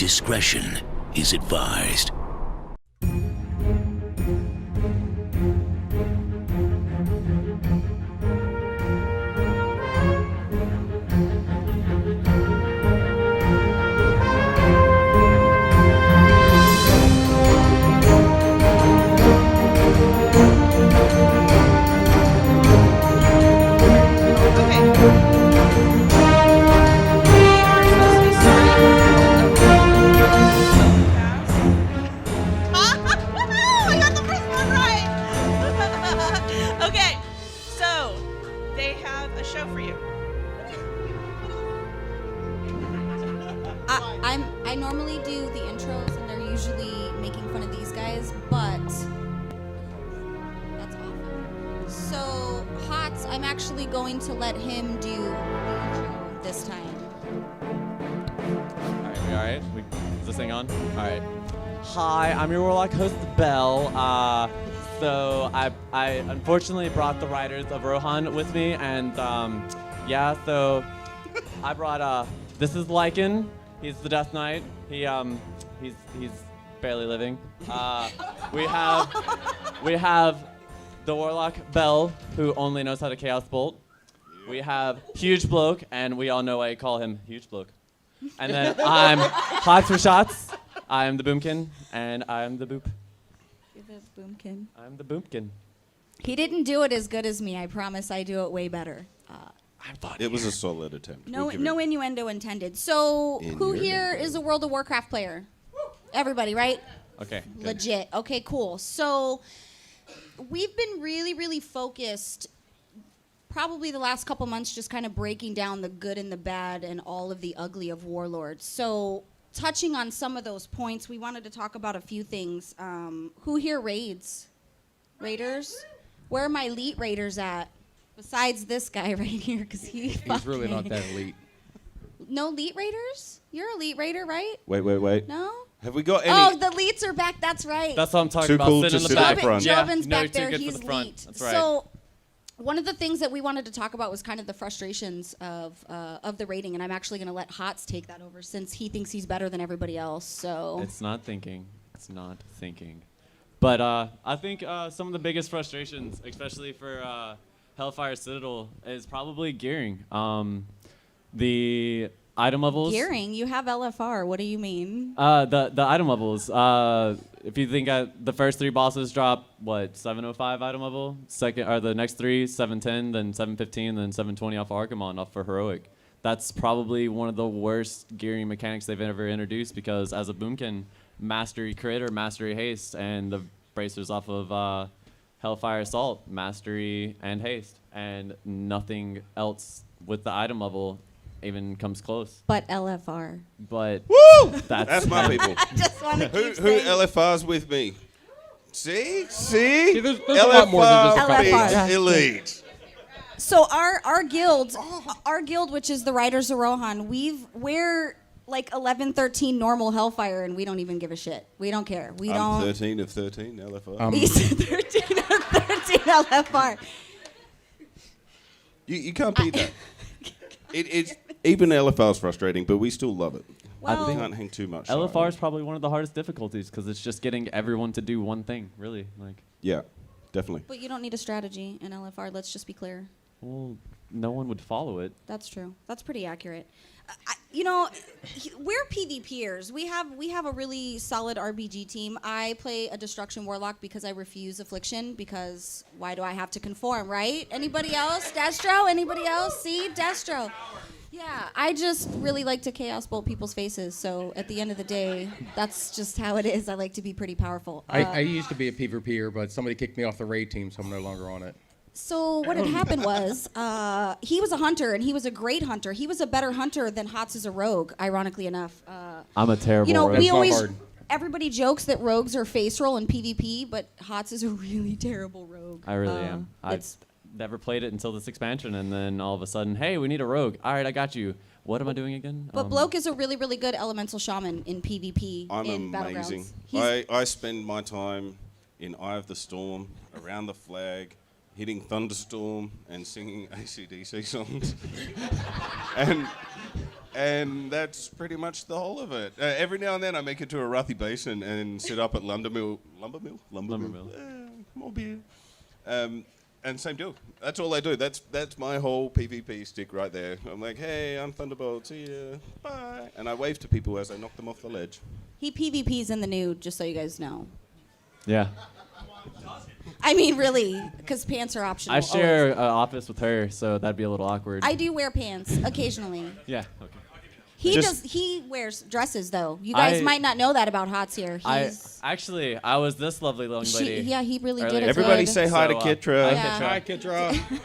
Discretion is advised. I normally do the intros, and they're usually making fun of these guys, but that's awful. So, Hots, I'm actually going to let him do the intro this time. Alright, we alright? Is this thing on? Alright. Hi, I'm your Warlock host, Belle. So I unfortunately brought the Riders of Rohan with me, and yeah, so I brought this is Lycan. He's the Death Knight. He's barely living. We have the Warlock Belle, who only knows how to Chaos Bolt. We have Huge Bloke, and we all know why I call him Huge Bloke. And then I'm Hot for Shots. I am the Boomkin, and I am the Boop. You're the Boomkin. I'm the Boomkin. He didn't do it as good as me. I promise I do it way better. I thought it was a solid attempt. No innuendo intended. So, who here is a World of Warcraft player? Everybody, right? Okay. Good. Legit. Okay, cool. So, we've been really, really focused probably the last couple months just kind of breaking down the good and the bad and all of the ugly of Warlords. So, touching on some of those points, we wanted to talk about a few things. Who here raids? Raiders? Where are my elite raiders at? Besides this guy right here, because he's really not that elite. No elite raiders? You're elite raider, right? Wait. No? Have we got any? Oh, the elites are back. That's right. That's what I'm talking Too about. cool Sit to in the sit back. at the front. Yeah, Jobin's no, back you're too there. good He's for the front. elite. That's right. So, one of the things that we wanted to talk about was kind of the frustrations of the rating, and I'm actually going to let Hots take that over since he thinks he's better than everybody else. So It's not thinking. It's not thinking. But I think some of the biggest frustrations, especially for Hellfire Citadel, is probably gearing. The item levels. gearing, you have LFR. What do you mean? The item levels. If you think the first three bosses drop, 705 item level? Second, or the next three, 710, then 715, then 720 off Archimon, off for Heroic. That's probably one of the worst gearing mechanics they've ever introduced, because as a Boomkin, Mastery Crit or Mastery Haste, and the bracers off of Hellfire Assault, Mastery and Haste, and nothing else with the item level even comes close. But LFR. But Woo! that's my people. I just want to keep Who saying. LFRs with me? See? There's a lot more than just a couple. LFR. beats elite. So our guild, which is the Riders of Rohan, we're like 11, 13 normal Hellfire, and we don't even give a shit. We don't care. We I'm don't. 13 of 13 LFR. He's 13 of 13 LFR. You can't beat that. It's even LFR's frustrating, but we still love it. Well, I can't hang too much. LFR is probably one of the hardest difficulties, because it's just getting everyone to do one thing, really. Yeah, definitely. But you don't need a strategy in LFR. Let's just be clear. Well, no one would follow it. That's true. That's pretty accurate. We're PvPers. We have a really solid RBG team. I play a Destruction Warlock because I refuse Affliction, because why do I have to conform, right? Anybody else? Destro? Anybody else? See? Destro. Yeah, I just really like to Chaos Bolt people's faces, so at the end of the day, that's just how it is. I like to be pretty powerful. I used to be a PvPer, but somebody kicked me off the raid team, so I'm no longer on it. So what had happened was he was a hunter, and he was a great hunter. He was a better hunter than Hots is a rogue, ironically enough. I'm a terrible rogue. We That's not always hard. everybody jokes that rogues are face roll in PvP, but Hots is a really terrible rogue. I really am. I've never played it until this expansion, and then all of a sudden, hey, we need a rogue. All right, I got you. What am I doing again? But Bloke is a really, really good elemental shaman in PvP. I'm in amazing. Battlegrounds. I spend my time in Eye of the Storm, around the flag, hitting Thunderstorm and singing AC/DC songs. and And that's pretty much the whole of it. Every now and then I make it to a Ruthy base and sit up at Lumber Mill. More beer. And same deal. That's all I do. That's my whole PvP stick right there. I'm like, hey, I'm Thunderbolt. See ya. Bye. And I wave to people as I knock them off the ledge. He PvPs in the nude, just so you guys know. Yeah. I mean, really, because pants are optional. I share an office with her, so that'd be a little awkward. I do wear pants occasionally. Yeah. Okay. He wears dresses though. You guys might not know that about Hots here. I was this lovely young lady. Yeah, he really did earlier. it. Everybody good. say hi to Kitra. Yeah. Hi, Kitra.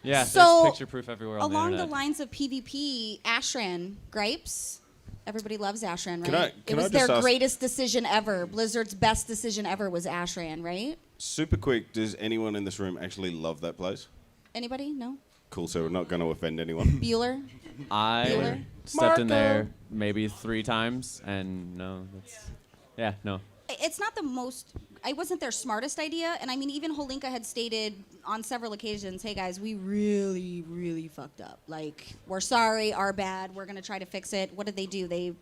Yeah, So, there's picture proof everywhere on Along the the internet. lines of PvP, Ashran gripes. Everybody loves Ashran, Can right? I It was just their ask- greatest decision ever. Blizzard's best decision ever was Ashran, right? Super quick, does anyone in this room actually love that place? Anybody? No? Cool, so we're not going to offend anyone. Bueller? I Bueller? stepped in Marco. there maybe 3 times, and no, no. It's not the most. I wasn't their smartest idea, and I mean, even Holinka had stated on several occasions, "Hey guys, we really, really fucked up. Like, we're sorry, our bad. We're gonna try to fix it." What did they do? They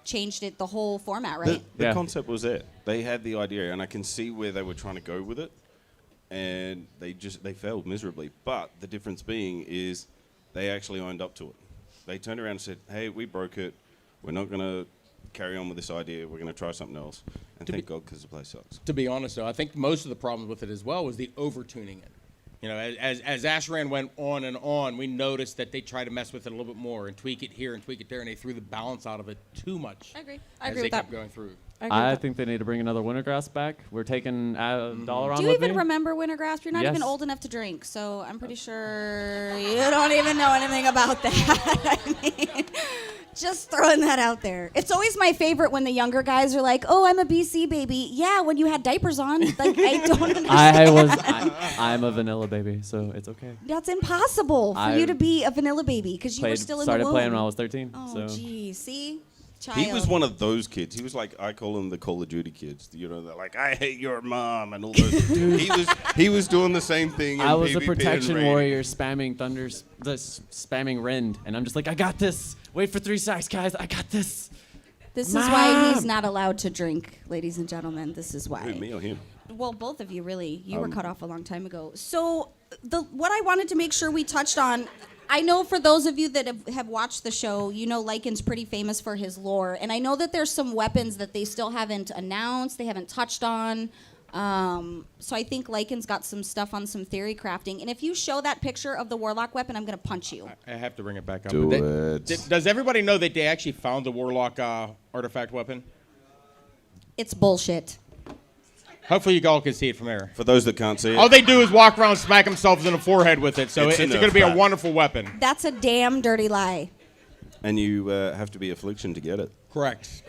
changed it, the whole format, right? The Yeah. concept was there. They had the idea, and I can see where they were trying to go with it, and they failed miserably. But the difference being is they actually owned up to it. They turned around and said, "Hey, we broke it. We're not going to carry on with this idea. We're going to try something else." And thank God, because the place sucks. To be honest, though, I think most of the problems with it as well was the over-tuning it. You know, as Ashran went on and on, we noticed that they tried to mess with it a little bit more and tweak it here and tweak it there, and they threw the balance out of it too much. I agree. As they kept going through. I think they need to bring another Wintergrass back. We're taking $1 on Do you with even me. remember Wintergrass? You're not Yes. even old enough to drink, so I'm pretty sure you don't even know anything about that. I mean, just throwing that out there. It's always my favorite when the younger guys are like, "Oh, I'm a BC baby." Yeah, when you had diapers on. Like, I don't understand. I'm a vanilla baby, so it's okay. That's impossible for you to be a vanilla baby because you were still in the womb. Started playing when I was 13. Oh, so. gee, see? Child. He was one of those kids. He was like, I call them the Call of Duty kids. You know, they're like, "I hate your mom," and all those. he was doing the same thing. I in was a PvP protection and raid. warrior spamming spamming Rend, and I'm just like, I got this. Wait for 3 seconds, guys. I got this. This is why he's not allowed to drink, ladies and gentlemen. This is why. Who, me or him? Well, both of you, really. You were cut off a long time ago. So, what I wanted to make sure we touched on, I know for those of you that have watched the show, you know Lycan's pretty famous for his lore. And I know that there's some weapons that they still haven't announced, they haven't touched on. So I think Lycan's got some stuff on some theory crafting. And if you show that picture of the Warlock weapon, I'm going to punch you. I have to bring it back up. Do But it. does everybody know that they actually found the Warlock artifact weapon? It's bullshit. Hopefully you all can see it from there. For those that can't see it, All they do is walk around, smack themselves in the forehead with it. So It's it's a going to be a Nerf wonderful weapon. That's a damn dirty lie. and you have to be affliction to get it. Correct.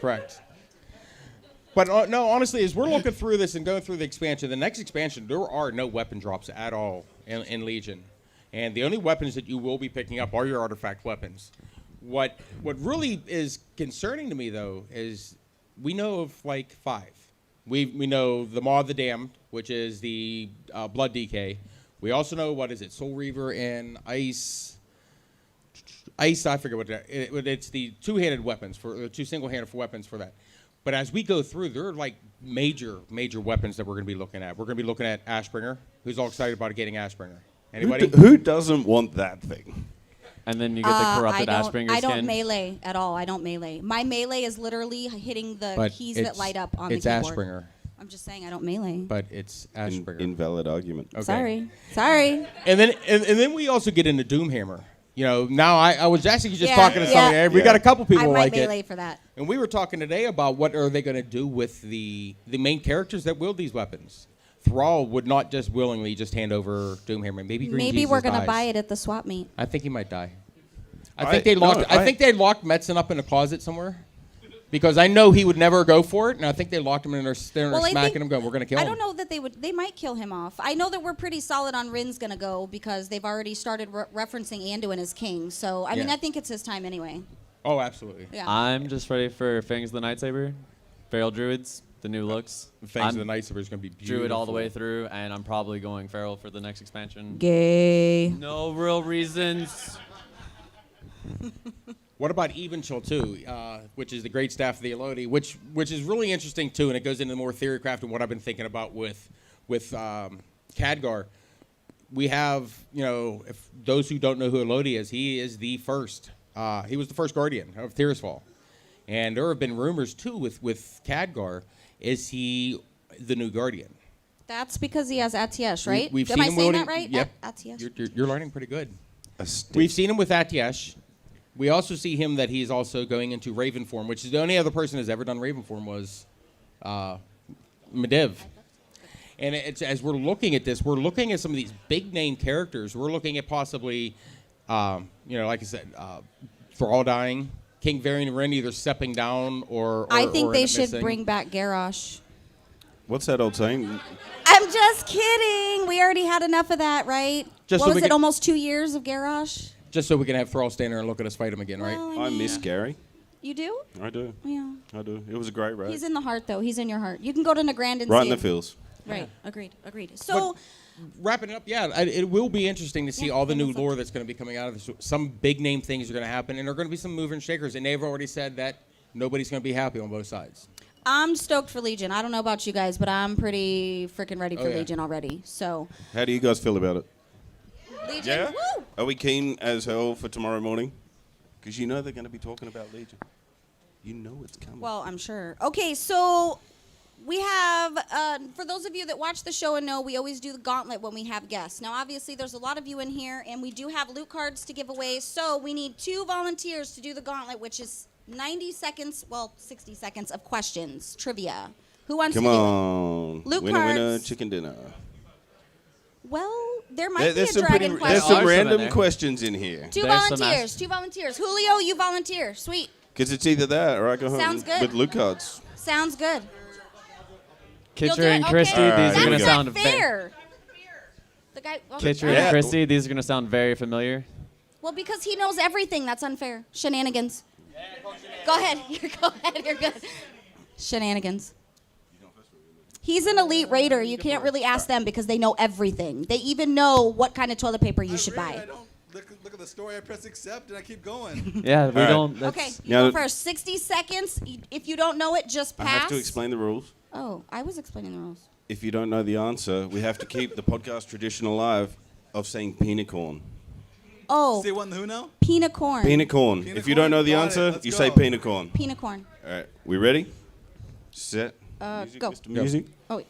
But no, honestly, as we're looking through this and going through the expansion, the next expansion, there are no weapon drops at all in Legion. And the only weapons that you will be picking up are your artifact weapons. What really is concerning to me, though, is we know of like 5. We know the Maw of the Damned, which is the Blood DK. We also know, what is it, Soul Reaver and Ice, I forget what it's the two-handed weapons, for 2 single-handed weapons for that. But as we go through, there are like major weapons that we're going to be looking at. We're going to be looking at Ashbringer. Who's all excited about getting Ashbringer? Anybody? Who doesn't want that thing? And then you get the corrupted Ashbringer I don't skin. melee at all. I don't melee. My melee is literally hitting the But keys that light up on the it's keyboard. Ashbringer, I'm just saying I don't melee. but it's Ashbringer. Invalid argument. Okay. Sorry. And then we also get into Doomhammer. You know, now I was actually just Yeah, talking to somebody. yeah. We got a couple people I might like melee it. for that. And we were talking today about what are they going to do with the main characters that wield these weapons. Thrall would not just willingly just hand over Doomhammer. Maybe Green Maybe Jesus we're gonna dies. buy it at the swap meet. I think he might die. I I- think they no, locked. I I- think they locked Metzen up in a closet somewhere, because I know he would never go for it, and I think they locked him in there, I smacking think- him, going, "We're going to kill him." I don't know that they might kill him off. I know that we're pretty solid on Rin's gonna go because they've already started referencing Anduin as king. So I mean, Yeah. I think it's his time anyway. Oh, absolutely. Yeah. I'm just ready for Fangs the Nightsaber. Feral Druids, the new looks. Fangs of the Night Sister is going to be beautiful. Druid all the way through, and I'm probably going Feral for the next expansion. Gay. No real reasons. What about Even Chill 2, which is the Great Staff of the Elodie, which is really interesting too, and it goes into more theorycraft and what I've been thinking about with Khadgar. We have, if those who don't know who Elodie is, he is the first. He was the first guardian of Tirisfal. And there have been rumors too with Khadgar. Is he the new guardian? That's because he has Atiesh, right? We've Am seen I him saying wielding- that right? Yep. Atiesh. You're learning pretty good. A stick. We've seen him with Atiesh. We also see him that he's also going into Raven form, which is the only other person who's ever done Raven form was Medivh. And as we're looking at this, we're looking at some of these big name characters. We're looking at possibly, like I said, Thrall dying, King Varian Wren either stepping down or I think or they end up should missing. bring back Garrosh. What's that old saying? I'm just kidding. We already had enough of that, right? Just what so was we it, can- almost 2 years of Garrosh? Just so we can have Thrall stand there and look at us fight him again, right? Well, I miss Gary. You do? I do. Yeah. I do. It was a great raid. He's in the heart, though. He's in your heart. You can go to Nagrand and Right see in the him. feels. Right. Agreed. So, Wrapping it up, it will be interesting to see Yeah, all the that new was lore that's going to be coming out of this. Some big name things are going to happen, and there are going to be some movers and shakers. And they've already said that nobody's going to be happy on both sides. I'm stoked for Legion. I don't know about you guys, but I'm pretty freaking ready for yeah. Legion already. So, How do you guys feel about it? Legion, Yeah? woo! Are we keen as hell for tomorrow morning? Because you know they're going to be talking about Legion. You know it's coming. Well, I'm sure. Okay, so we have, for those of you that watch the show and know, we always do the Gauntlet when we have guests. Now, obviously, there's a lot of you in here, and we do have loot cards to give away. So we need 2 volunteers to do the Gauntlet, which is 90 seconds, 60 seconds of questions, trivia. Who wants Come to do on. Loot Winner, winner, cards. chicken dinner. it? Well, there might There's be a some dragon there's question. some Are some in random there. questions in here. Two There's some volunteers. 2 volunteers. Julio, you volunteer. Sweet. Because it's either that or I go home Sounds good. with loot cards. Sounds good. You'll do Kitcher it? and Okay. Christy, All right, these are here going we to go. sound That's not fair. The guy. Well, Kitcher all right. Yeah. and Christy, these are going to sound very familiar. Well, because he knows everything. That's unfair. Shenanigans. Go ahead. Go ahead. You're good. Shenanigans. He's an elite raider. You can't really ask them because they know everything. They even know what kind of toilet paper you should I buy. don't look at the story. I press accept and I keep going. Yeah, we right. don't. That's, Okay, you Now- go first. 60 seconds. If you don't know it, just I pass. have to explain the rules. Oh, I was explaining the rules. If you don't know the answer, we have to keep the podcast tradition alive of saying peanut corn. Oh, Say one who now? peanut corn. Peanut corn. Peanut If you don't corn? know the Got it. answer, Let's you go. say peanut corn. Peanut corn. All right, we ready? Set. Music, Go. Mr. Music. Oh, wait.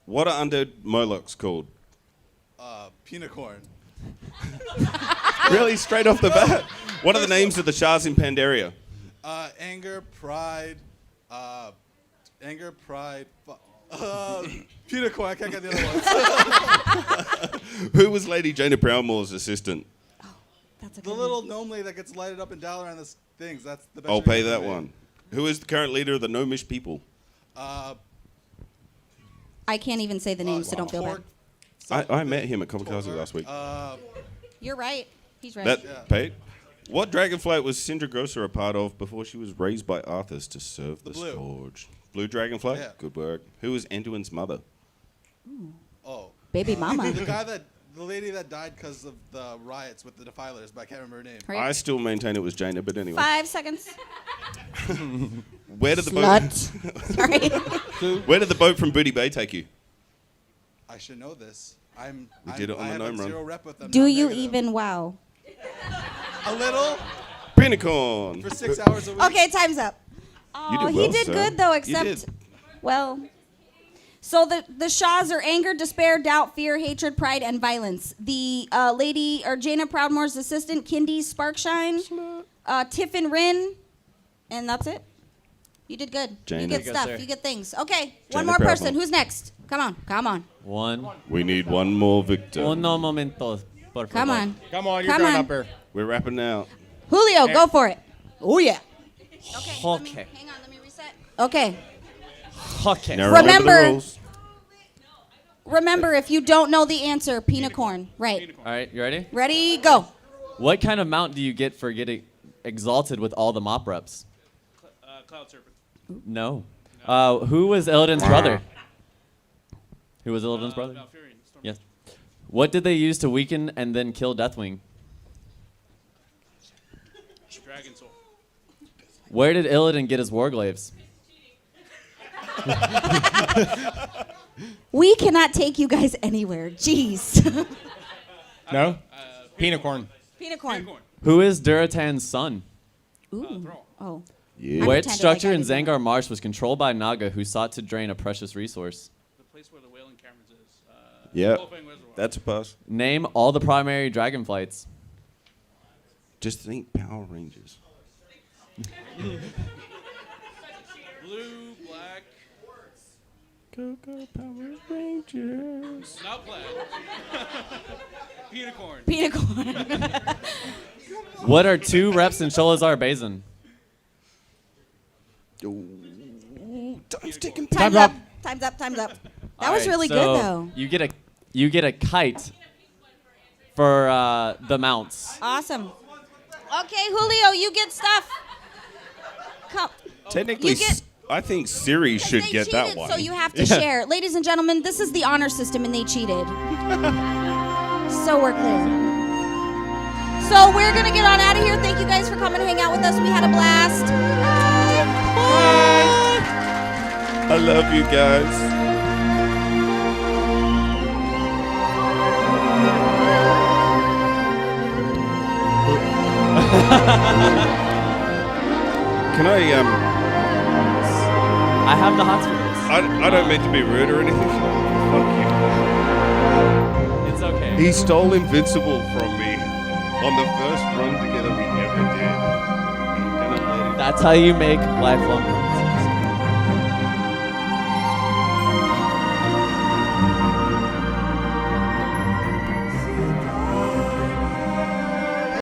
What are undead Molochs called? Peanut corn. Really, straight off the bat. What are the names of the Shahs in Pandaria? Anger, pride, peanut corn. I can't get the other ones. Who was Lady Jaina Proudmoore's assistant? That's a The good little gnome lady that gets lighted up in Dalaran on the things. That's the best. I'll one pay I've that ever made. one. Who is the current leader of the Gnomish people? I can't even say the names, so don't feel bad. Pork. I met him at Kamikaze last week. You're right. He's right. That paid. What dragonflight was Sindragosa a part of before she was raised by Arthas to serve the blue. Scourge? Blue dragonflight? Yeah. Good work. Who was Anduin's mother? Oh, Baby mama. the lady that died because of the riots with the Defilers, but I can't remember her name. Right. I still maintain it was Jaina, but anyway. 5 seconds. Where did the Slut. Sorry. boat? Where did the boat from Booty Bay take you? I should know this. We did it on I the have gnome a run. 0 rep with them. Do not you negative. even wow? A little Pinicorn. for 6 hours a week. Okay, time's up. Oh, did he well, did sir. good though, You except did. well. So the Shahs are anger, despair, doubt, fear, hatred, pride, and violence. The lady or Jaina Proudmoore's assistant, Kindy Sparkshine, Tiffin Rin, and that's it. You did good. Jaina. You get Good, stuff. sir. You get things. Okay, Jaina one more person. Proudmoore. Who's next? Come on, come on, One. We need one more victim. Uno momento, por favor. come on. Come on, you're Come done on. up here. We're wrapping now. Julio, go for it. Oh yeah. Okay. Okay. Hang on. Let me reset. Okay. Okay. Now remember Remember- the rules. Remember, if you don't know the answer, peanut corn. Right. All right, you ready? Ready? Go. What kind of mount do you get for getting exalted with all the mop reps? Cloud Serpent. No. Who was Illidan's brother? Who was Illidan's brother? Malfurion, Storm Yes. What did they use to weaken and then kill Deathwing? Dragon Soul. Where did Illidan get his Warglaives? We cannot take you guys anywhere. Jeez. No? Peanut corn. Peanut corn. Corn. Who is Duratan's son? Ooh. Thrall. Oh. Yeah. I Which pretended structure like I in didn't know. Zangar Marsh was controlled by Naga who sought to drain a precious resource? The place where the Wailing Caverns is. Yeah. Wolfang Reservoir. That's a pass. Name all the primary dragon flights. Just think Power Rangers. Blue, black, Go, Power Rangers. not plaid. Peanut corn. Peanut corn. What are 2 reps in Sholazar Basin? Time's ticking. Time's up. Time's up. Time's up. That was Alright, really so good, though. You get a kite for the mounts. Awesome. Okay, Julio, you get stuff. Come. Technically, You get- I think Siri should They get cheated, that one. so you have to share. Ladies and gentlemen, this is the honor system, and they cheated. So we're clear. So we're going to get on out of here. Thank you guys for coming to hang out with us. We had a blast. I love you guys. Can I have the hots for this. I don't mean to be rude or anything. Fuck It's okay. you. He stole Invincible from me on the first run together we ever did. I'm gonna let him. That's how you make lifelong.